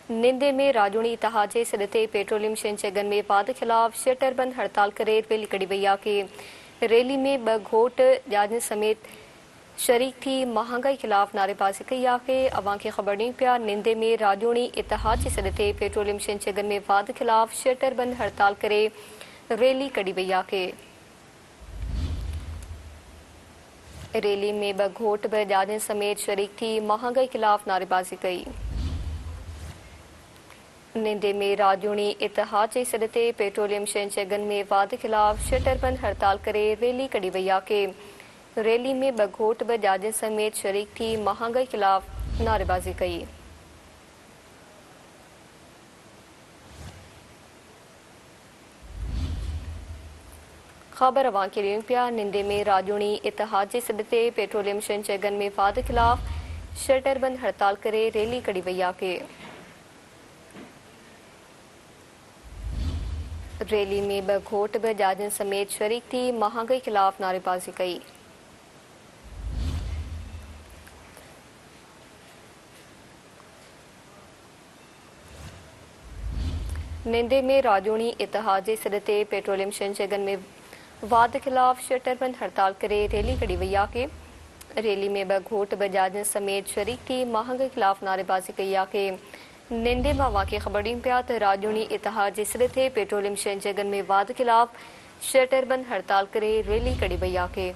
निंदे में राजूणी इतिहाजे सदते पेट्रोलियम शंचगन में वाद खिलाफ शटर बंद हड़ताल करे रैली कड़ी वई आहे के रैली में ब घोट जाजन समेत शरीक थी महंगाई खिलाफ नारेबाजी कई आहे। अवां खे ख़बर ॾियूं पिया निंदे में राजूणी इतिहाजे सदते पेट्रोलियम शंचगन में वाद खिलाफ शटर बंद हड़ताल करे रैली कड़ी वई आहे। रैली में ब घोट ब जाजन समेत शरीक थी महंगाई खिलाफ नारेबाजी कई। निंदे में राजूणी इतिहाजे सदते पेट्रोलियम शंचगन में वाद खिलाफ शटर बंद हड़ताल करे रैली कड़ी वई आहे। रैली में ब घोट ब जाजन समेत शरीक थी महंगाई खिलाफ नारेबाजी कई। खबर अवां खे ॾियूं पिया निंदे में राजूणी इतिहाजे सदते पेट्रोलियम शंचगन में वाद खिलाफ शटर बंद हड़ताल करे रैली कड़ी वई आहे। रैली में ब घोट ब जाजन समेत शरीक थी महंगाई खिलाफ नारेबाजी कई। निंदे में राजूणी इतिहाजे सदते पेट्रोलियम शंचगन में वाद खिलाफ शटर बंद हड़ताल करे रैली कड़ी वई आहे। रैली में ब घोट ब जाजन समेत शरीक थी महंगाई खिलाफ नारेबाजी कई आहे। निंदे में अवां खे ख़बर ॾियूं पिया त राजूणी इतिहाजे सदते पेट्रोलियम शंचगन में वाद खिलाफ शटर बंद हड़ताल करे रैली कड़ी वई आहे।